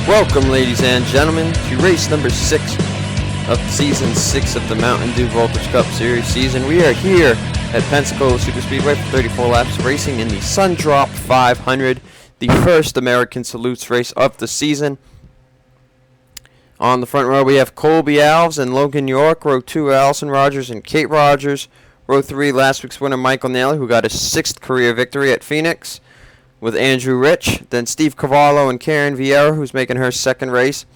Welcome, ladies and gentlemen, to race number 6 of season 6 of the Mountain Dew Voltage Cup Series season. We are here at Pensacola Superspeedway for 34 laps, racing in the Sundrop 500, the first American Salutes race of the season. On the front row, we have Colby Alves and Logan York. Row 2, Allison Rogers and Kate Rogers. Row 3, last week's winner, Michael Naylor, who got his 6th career victory at Phoenix, with Andrew Rich. Then Steve Cavallo and Karen Vieira, who's making her 2nd race.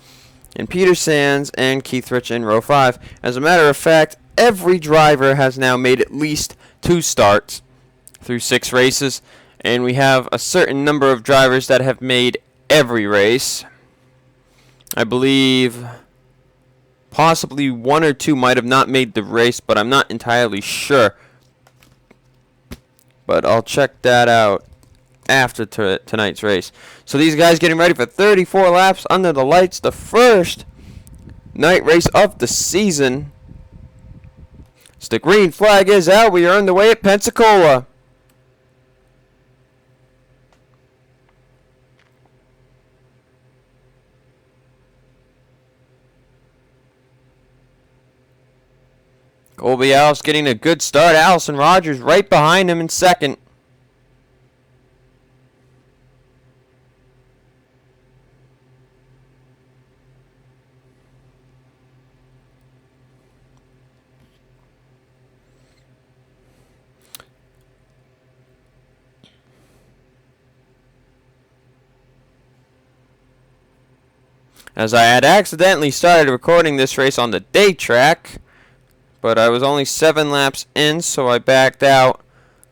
And Peter Sands and Keith Rich in row 5. As a matter of fact, every driver has now made at least 2 starts through 6 races. And we have a certain number of drivers that have made every race. I believe possibly 1 or 2 might have not made the race, but I'm not entirely sure. But I'll check that out after tonight's race. So these guys getting ready for 34 laps under the lights, the first night race of the season. So the green flag is out. We are on the way at Pensacola. Colby Alves getting a good start. Allison Rogers right behind him in 2nd. As I had accidentally started recording this race on the day track, but I was only 7 laps in, so I backed out.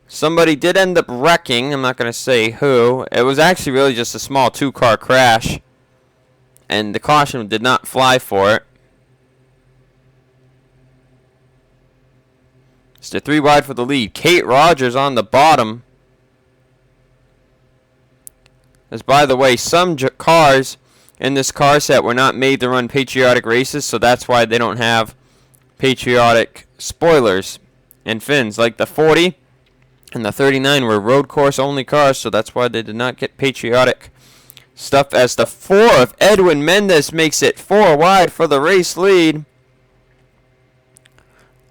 Somebody did end up wrecking. I'm not going to say who. It was actually really just a small 2-car crash, and the caution did not fly for it. It's the 3 wide for the lead. Kate Rogers on the bottom. As by the way, some cars in this car set were not made to run patriotic races, so that's why they don't have patriotic spoilers and fins. Like the 40 and the 39 were road course only cars, so that's why they did not get patriotic stuff. As the 4 of Edwin Mendez makes it 4 wide for the race lead.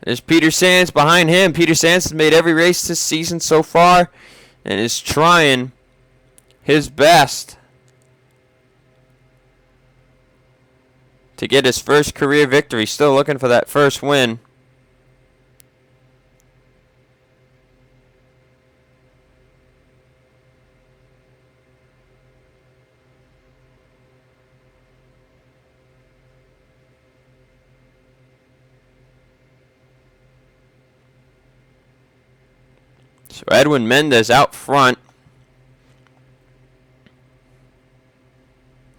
There's Peter Sands behind him. Peter Sands has made every race this season so far and is trying his best to get his first career victory. Still looking for that first win. So Edwin Mendez out front.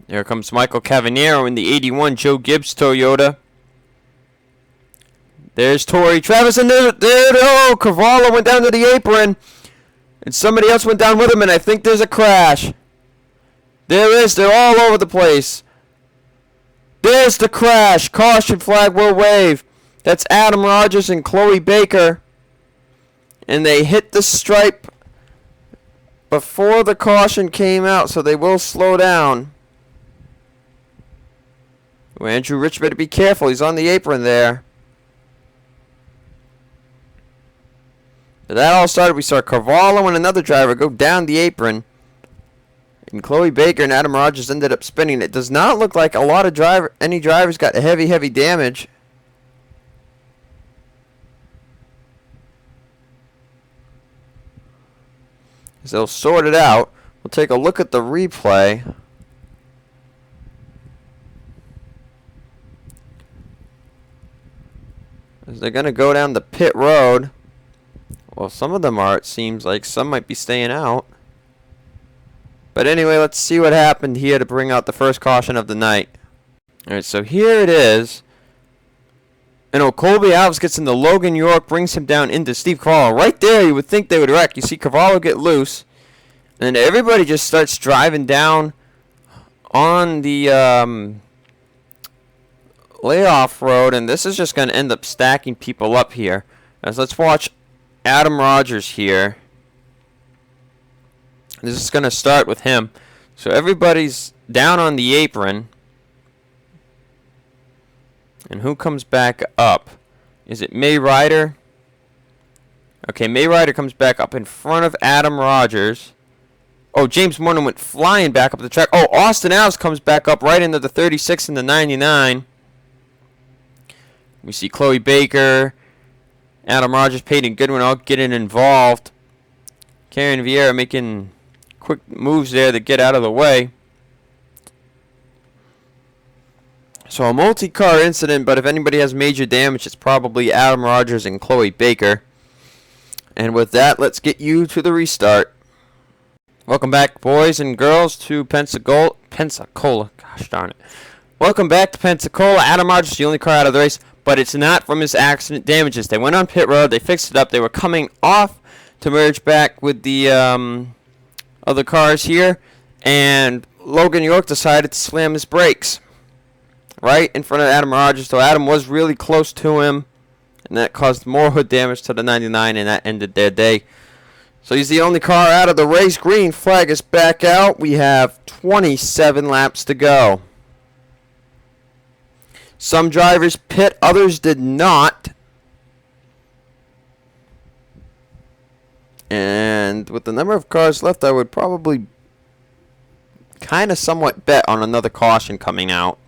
There comes Michael Cavanero in the 81 Joe Gibbs Toyota. There's Torrey Travis, and oh, Cavallo went down to the apron, and somebody else went down with him, and I think there's a crash. They're all over the place. There's the crash. Caution flag will wave. That's Adam Rogers and Chloe Baker, and they hit the stripe before the caution came out, so they will slow down. Andrew Rich better be careful. He's on the apron there. But that all started. We saw Cavallo and another driver go down the apron, and Chloe Baker and Adam Rogers ended up spinning. It does not look like a lot of any drivers got heavy damage. So they'll sort it out. We'll take a look at the replay. They're going to go down the pit road. Well, some of them are, it seems like. Some might be staying out. But anyway, let's see what happened here to bring out the first caution of the night. Alright, so here it is. And Colby Alves gets into Logan York, brings him down into Steve Cavallo. Right there, you would think they would wreck. You see Cavallo get loose. And then everybody just starts driving down on the layoff road, and this is just going to end up stacking people up here. As let's watch Adam Rogers here. This is going to start with him. So everybody's down on the apron. And who comes back up? Is it May Ryder? Okay, May Ryder comes back up in front of Adam Rogers. Oh, James Morton went flying back up the track. Oh, Austin Alves comes back up right into the 36 and the 99. We see Chloe Baker, Adam Rogers, Peyton Goodwin all getting involved. Karen Vieira making quick moves there to get out of the way. So a multi-car incident, but if anybody has major damage, it's probably Adam Rogers and Chloe Baker. And with that, let's get you to the restart. Welcome back, boys and girls, to Pensacola. Gosh darn it. Welcome back to Pensacola. Adam Rogers, the only car out of the race, but it's not from his accident damages. They went on pit road. They fixed it up. They were coming off to merge back with the other cars here, and Logan York decided to slam his brakes right in front of Adam Rogers. So Adam was really close to him, and that caused more hood damage to the 99, and that ended their day. So he's the only car out of the race. Green flag is back out. We have 27 laps to go. Some drivers pit, others did not. And with the number of cars left, I would probably kind of somewhat bet on another caution coming out.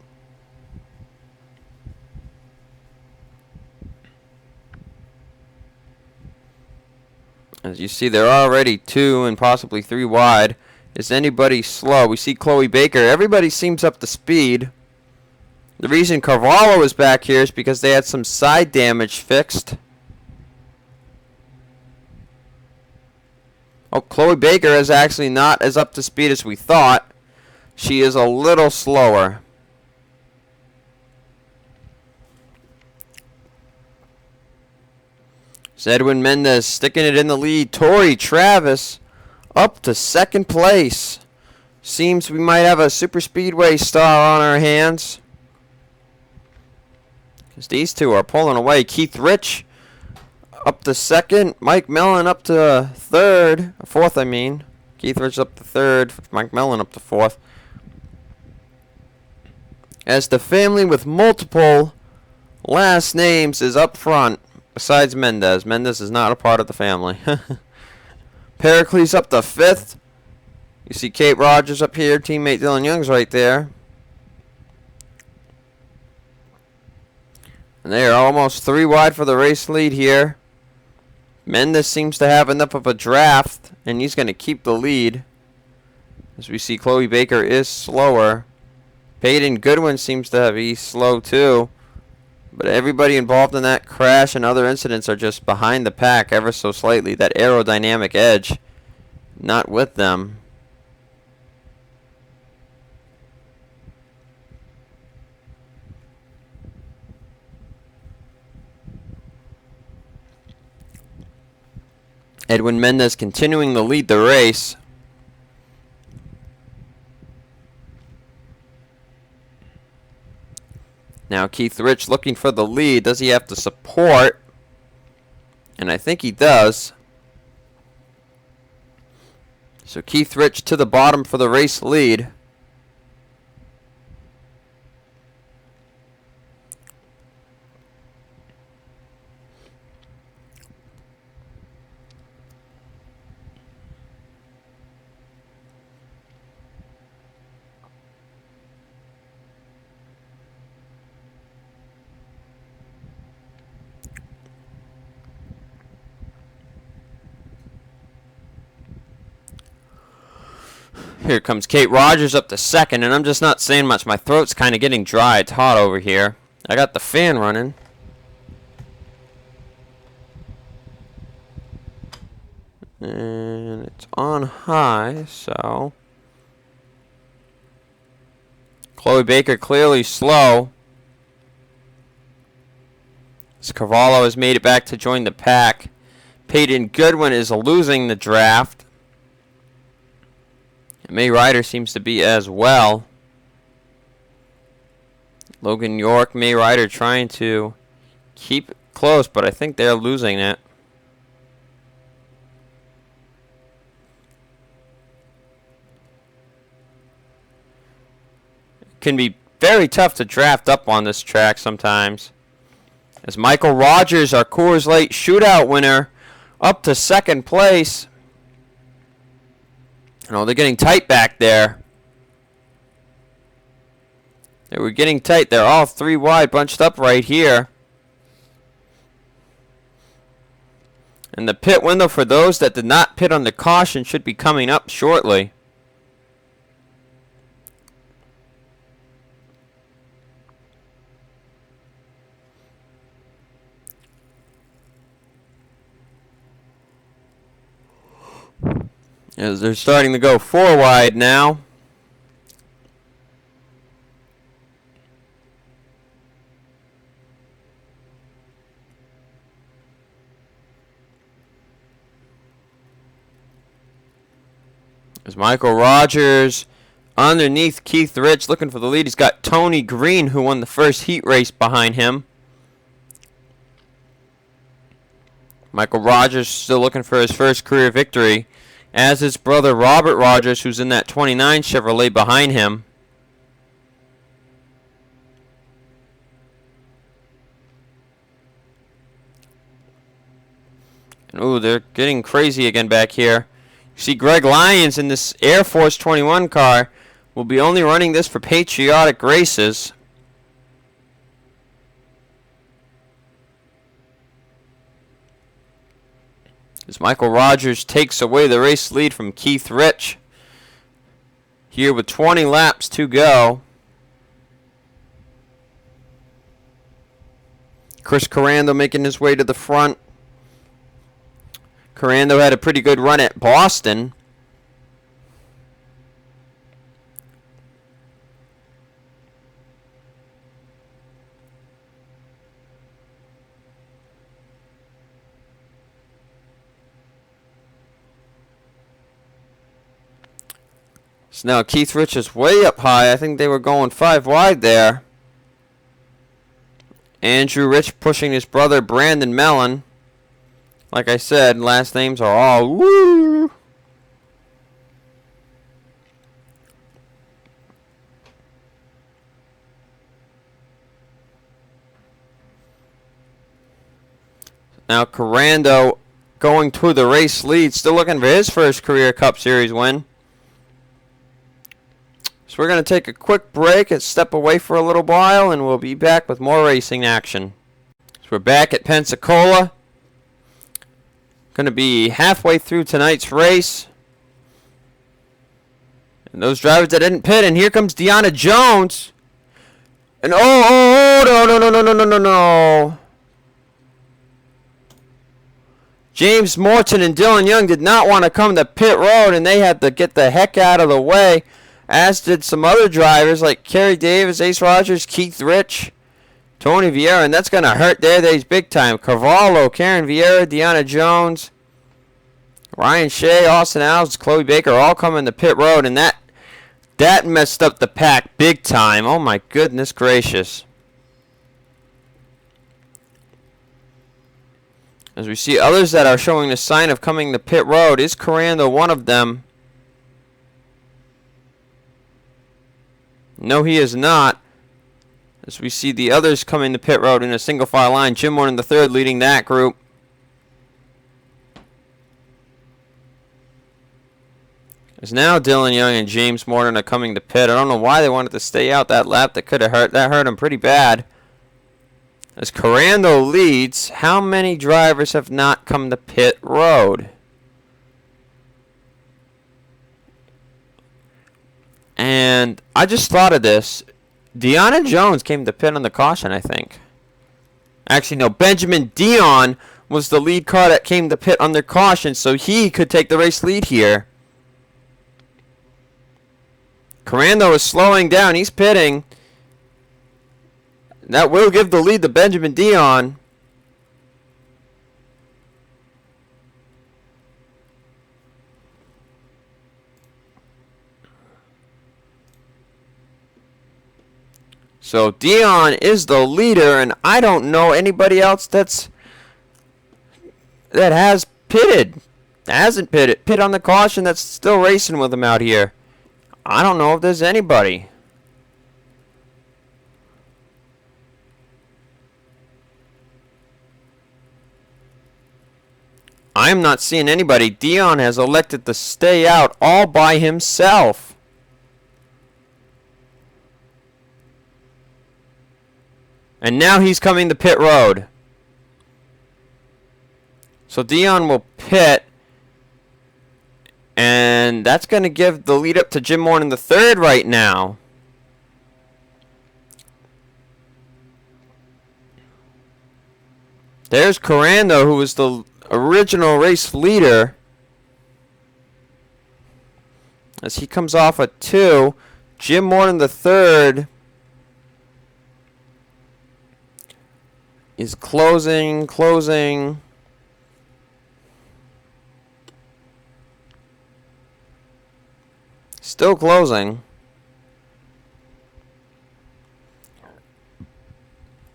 As you see, they're already 2 and possibly 3 wide. Is anybody slow? We see Chloe Baker. Everybody seems up to speed. The reason Carvalho is back here is because they had some side damage fixed. Oh, Chloe Baker is actually not as up to speed as we thought. She is a little slower. Edwin Mendez sticking it in the lead. Tori Travis up to second place. Seems we might have a super speedway star on our hands, because these two are pulling away. Keith Rich up to second. Mike Mellon up to fourth, I mean. Keith Rich up to third. Mike Mellon up to fourth. As the family with multiple last names is up front. Besides Mendez. Mendez is not a part of the family. Pericles up to fifth. You see Kate Rogers up here. Teammate Dylan Young's right there. And they are almost 3 wide for the race lead here. Mendez seems to have enough of a draft, and he's going to keep the lead. As we see, Chloe Baker is slower. Peyton Goodwin seems to be slow too. But everybody involved in that crash and other incidents are just behind the pack ever so slightly. That aerodynamic edge, not with them. Edwin Mendez continuing to lead the race. Now Keith Rich looking for the lead. Does he have to support? And I think he does. So Keith Rich to the bottom for the race lead. Here comes Kate Rogers up to second, and I'm just not saying much. My throat's kind of getting dry. It's hot over here. I got the fan running. And it's on high, so... Chloe Baker clearly slow. As Carvalho has made it back to join the pack. Peyton Goodwin is losing the draft. May Ryder seems to be as well. Logan York, May Ryder trying to keep it close, but I think they're losing it. can be very tough to draft up on this track sometimes. As Michael Rogers, our Coors Light shootout winner, up to second place. Oh, they're getting tight back there. They were getting tight. They're all three wide, bunched up right here. And the pit window for those that did not pit under caution should be coming up shortly. As they're starting to go four wide now. As Michael Rogers underneath Keith Rich looking for the lead. He's got Tony Green, who won the first heat race, behind him. Michael Rogers still looking for his first career victory, as his brother Robert Rogers, who's in that 29 Chevrolet behind him. And ooh, they're getting crazy again back here. You see Greg Lyons in this Air Force 21 car will be only running this for patriotic races. As Michael Rogers takes away the race lead from Keith Rich here with 20 laps to go. Chris Carando making his way to the front. Carando had a pretty good run at Boston. So now Keith Rich is way up high. I think they were going 5 wide there. Andrew Rich pushing his brother Brandon Mellon. Like I said, last names are all woo. Now Carando going to the race lead, still looking for his first career Cup Series win. So we're going to take a quick break and step away for a little while, and we'll be back with more racing action. So we're back at Pensacola. Going to be halfway through tonight's race. And those drivers that didn't pit, and here comes Deanna Jones. And no. James Morton and Dylan Young did not want to come to pit road, and they had to get the heck out of the way, as did some other drivers like Kerry Davis, Ace Rogers, Keith Rich, Tony Vieira, and that's going to hurt their days big time. Carvalho, Karen Vieira, Deanna Jones, Ryan Shea, Austin Alves, Chloe Baker all coming to pit road, and that messed up the pack big time. Oh my goodness gracious. As we see others that are showing the sign of coming to pit road, is Carando one of them? No, he is not. As we see the others coming to pit road in a single file line. Jim Warren III leading that group. As now Dylan Young and James Morton are coming to pit. I don't know why they wanted to stay out that lap. That hurt him pretty bad. As Carando leads, how many drivers have not come to pit road? And I just thought of this. Deanna Jones came to pit on the caution, I think. Actually, no. Benjamin Dion was the lead car that came to pit under caution, so he could take the race lead here. Carando is slowing down. He's pitting. That will give the lead to Benjamin Dion. So Dion is the leader, and I don't know anybody else that has pitted. Hasn't pitted. Pit on the caution that's still racing with him out here. I don't know if there's anybody. I'm not seeing anybody. Dion has elected to stay out all by himself. And now he's coming to pit road. So Dion will pit. And that's going to give the lead up to Jim Morton the third right now. There's Corando, who was the original race leader. As he comes off a 2. Jim Morton the third is closing. Still closing.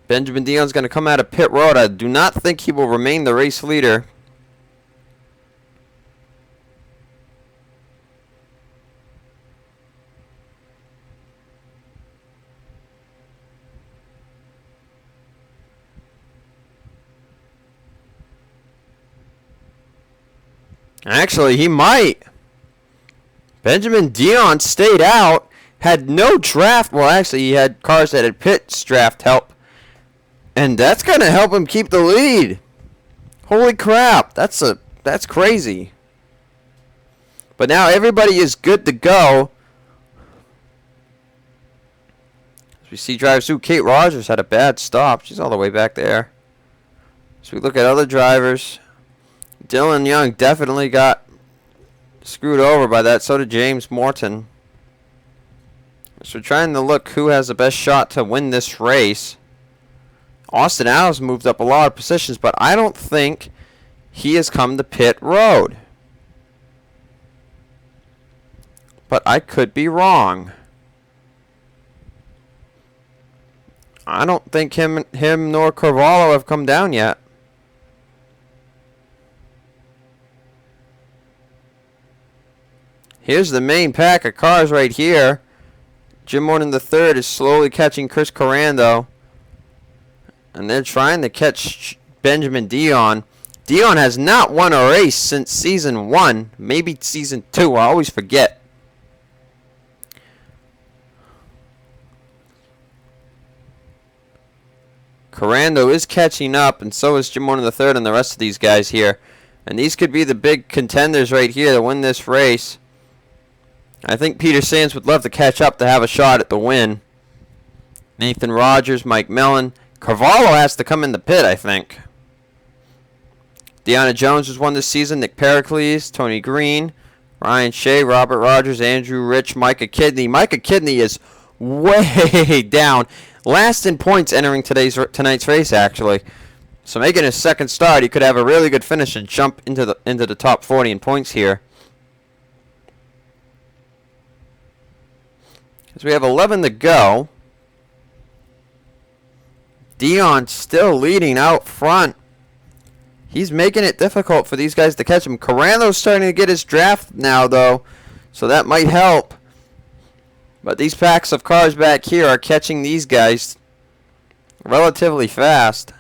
Benjamin Dion's going to come out of pit road. I do not think he will remain the race leader. Actually, he might. Benjamin Dion stayed out, had no draft. Well, actually, he had cars that had pit draft help. And that's going to help him keep the lead. Holy crap. That's crazy. But now everybody is good to go. As we see drivers through, Kate Rogers had a bad stop. She's all the way back there. So we look at other drivers. Dylan Young definitely got screwed over by that. So did James Morton. So we're trying to look who has the best shot to win this race. Austin Alves moved up a lot of positions, but I don't think he has come to pit road. But I could be wrong. I don't think him nor Carvalho have come down yet. Here's the main pack of cars right here. Jim Morton III is slowly catching Chris Corando. And they're trying to catch Benjamin Dion. Dion has not won a race since season 1. Maybe season 2. I always forget. Corando is catching up, and so is Jim Morton III and the rest of these guys here. And these could be the big contenders right here to win this race. I think Peter Sands would love to catch up to have a shot at the win. Nathan Rogers, Mike Mellon. Carvalho has to come in the pit, I think. Deanna Jones has won this season. Nick Pericles, Tony Green, Ryan Shea, Robert Rogers, Andrew Rich, Micah Kidney. Micah Kidney is way down. Last in points entering tonight's race, actually. So making his second start, he could have a really good finish and jump into the top 40 in points here. As we have 11 to go. Dion still leading out front. He's making it difficult for these guys to catch him. Corando's starting to get his draft now, though, so that might help. But these packs of cars back here are catching these guys relatively fast.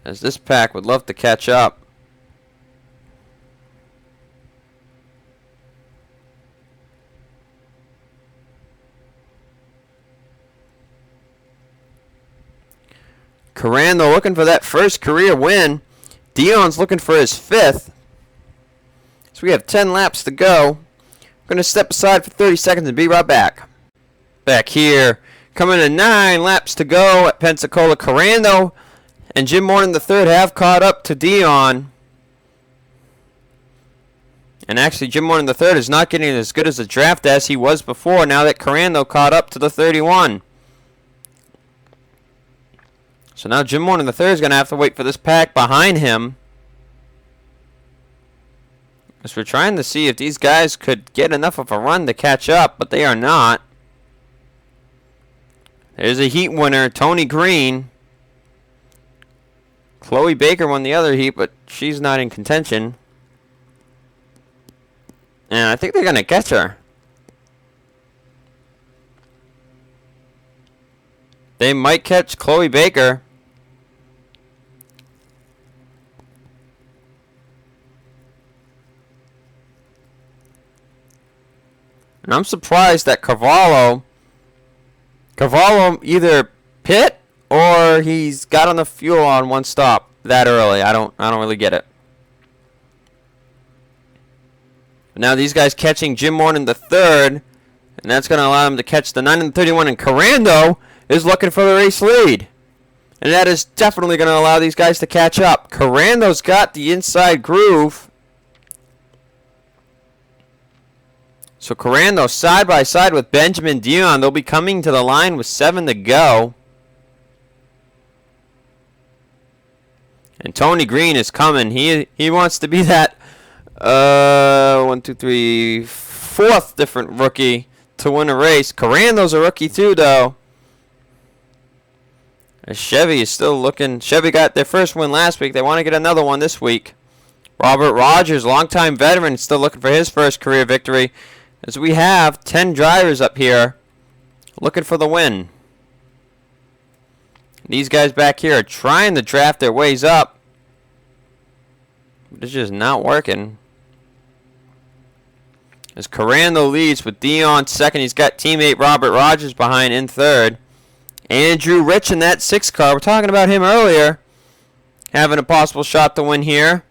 As this pack would love to catch up. Corando looking for that first career win. Dion's looking for his 5th. So we have 10 laps to go. We're going to step aside for 30 seconds and be right back. Back here, coming to 9 laps to go at Pensacola. Corando and Jim Morton III have caught up to Dion. And actually, Jim Morton III is not getting as good as a draft as he was before now that Corando caught up to the 31. So now Jim Morton III is going to have to wait for this pack behind him. As we're trying to see if these guys could get enough of a run to catch up, but they are not. There's a heat winner, Tony Green. Chloe Baker won the other heat, but she's not in contention. And I think they're going to catch her. They might catch Chloe Baker. And I'm surprised that Cavallo either pit or he's got on the fuel on one stop that early. I don't really get it. But now these guys catching Jim Morton the third, and that's going to allow him to catch the 9 and 31. And Carando is looking for the race lead, and that is definitely going to allow these guys to catch up. Carando's got the inside groove. So Carando side by side with Benjamin Dion. They'll be coming to the line with 7 to go. And Tony Green is coming. He wants to be that 4th different rookie to win a race. Carando's a rookie too, though. As Chevy is still looking. Chevy got their first win last week. They want to get another one this week. Robert Rogers, longtime veteran, still looking for his first career victory. As we have 10 drivers up here looking for the win. These guys back here are trying to draft their ways up. But it's just not working. As Carando leads with Dion second. He's got teammate Robert Rogers behind in third. Andrew Rich in that 6 car. We're talking about him earlier. Having a possible shot to win here.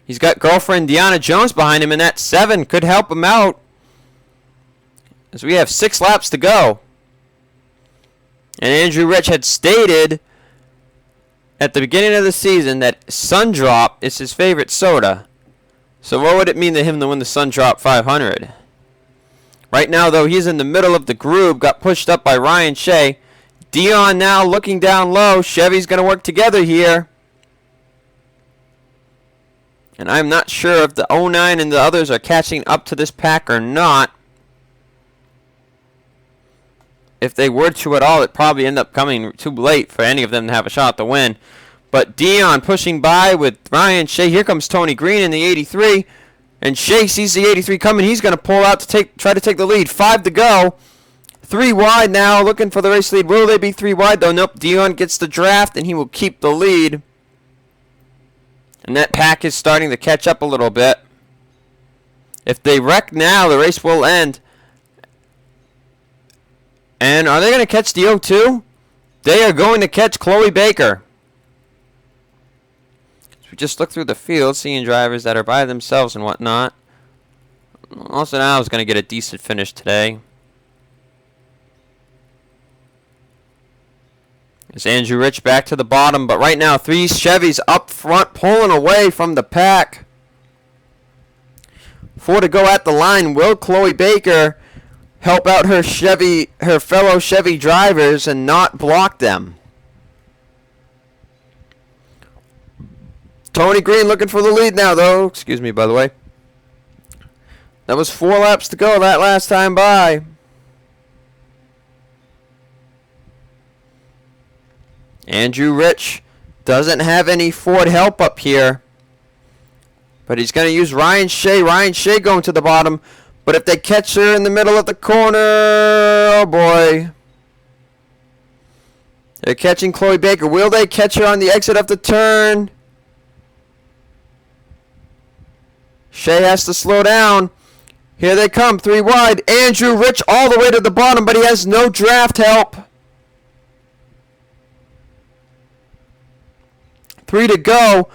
He's got girlfriend Deanna Jones behind him in that 7. Could help him out. As we have 6 laps to go. And Andrew Rich had stated at the beginning of the season that Sundrop is his favorite soda. So what would it mean to him to win the Sundrop 500? Right now, though, he's in the middle of the groove. Got pushed up by Ryan Shea. Dion now looking down low. Chevy's going to work together here. And I'm not sure if the 09 and the others are catching up to this pack or not. If they were to at all, it'd probably end up coming too late for any of them to have a shot to win. But Dion pushing by with Ryan Shea. Here comes Tony Green in the 83. And Shea sees the 83 coming. He's going to pull out to try to take the lead. 5 to go. 3 wide now, looking for the race lead. Will they be 3 wide, though? Nope. Dion gets the draft, and he will keep the lead. And that pack is starting to catch up a little bit. If they wreck now, the race will end. And are they going to catch the 02? They are going to catch Chloe Baker. So we just look through the field, seeing drivers that are by themselves and whatnot. Also now is going to get a decent finish today. It's Andrew Rich back to the bottom, but right now 3 Chevys up front pulling away from the pack. 4 to go at the line. Will Chloe Baker help out her fellow Chevy drivers and not block them? Tony Green looking for the lead now, though. Excuse me, by the way. That was 4 laps to go that last time by. Andrew Rich doesn't have any Ford help up here. But he's going to use Ryan Shea. Ryan Shea going to the bottom. But if they catch her in the middle of the corner, oh boy. They're catching Chloe Baker. Will they catch her on the exit of the turn? Shea has to slow down. Here they come, 3 wide. Andrew Rich all the way to the bottom, but he has no draft help. 3 to go.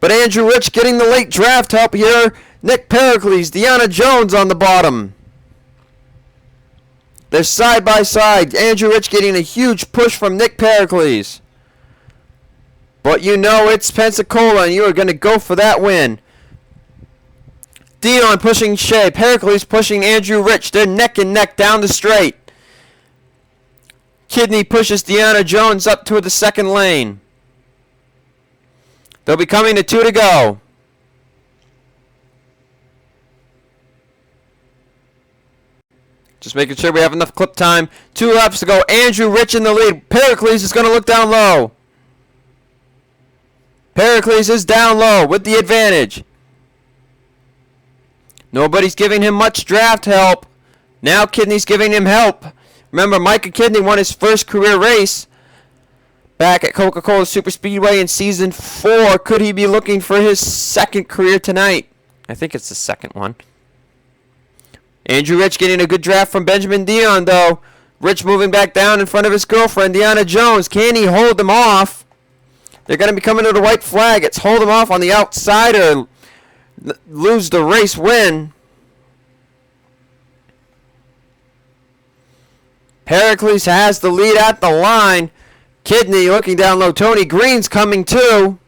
But Andrew Rich getting the late draft help here. Nick Pericles, Deanna Jones on the bottom. They're side by side. Andrew Rich getting a huge push from Nick Pericles. But you know it's Pensacola and you are going to go for that win. Dion pushing Shea. Pericles pushing Andrew Rich. They're neck and neck down the straight. Kidney pushes Deanna Jones up to the second lane. They'll be coming to 2 to go. Just making sure we have enough clip time. 2 laps to go. Andrew Rich in the lead. Pericles is going to look down low. Pericles is down low with the advantage. Nobody's giving him much draft help. Now Kidney's giving him help. Remember, Micah Kidney won his first career race back at Pensacola Superspeedway in Season 4. Could he be looking for his second career tonight? I think it's the second one. Andrew Rich getting a good draft from Benjamin Dion, though. Rich moving back down in front of his girlfriend, Deanna Jones. Can he hold them off? They're going to be coming to the white flag. It's hold them off on the outside or lose the race win. Pericles has the lead at the line. Kidney looking down low. Tony Green's coming too.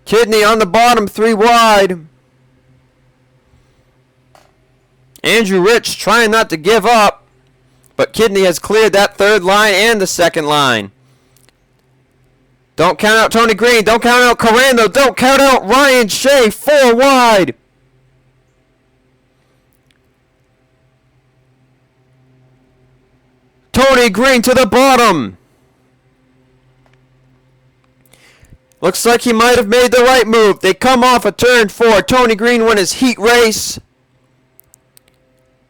Kidney on the bottom, 3 wide. Andrew Rich trying not to give up, but Kidney has cleared that 3rd line and the 2nd line. Don't count out Tony Green. Don't count out Corrando. Don't count out Ryan Shea, 4 wide. Tony Green to the bottom. Looks like he might have made the right move. They come off a turn 4. Tony Green won his heat race.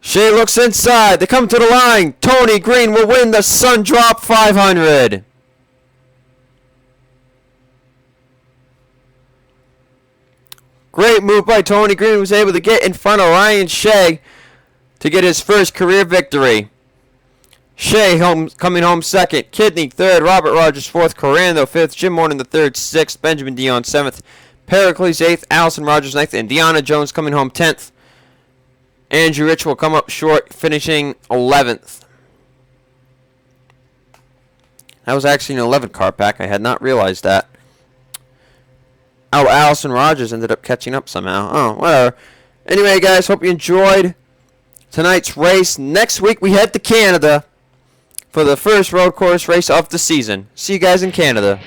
Shea looks inside. They come to the line. Tony Green will win the Sundrop 500. Great move by Tony Green, who was able to get in front of Ryan Shea to get his first career victory. Shea coming home 2nd. Kidney 3rd. Robert Rogers 4th. Corrando 5th. Jim Morton the 3rd. 6th. Benjamin Dion 7th. Pericles 8th. Allison Rogers 9th. And Deanna Jones coming home 10th. Andrew Rich will come up short, finishing 11th. That was actually an 11 car pack. I had not realized that. Oh, Allison Rogers ended up catching up somehow. Oh, whatever. Anyway, guys, hope you enjoyed tonight's race. Next week, we head to Canada for the first road course race of the season. See you guys in Canada.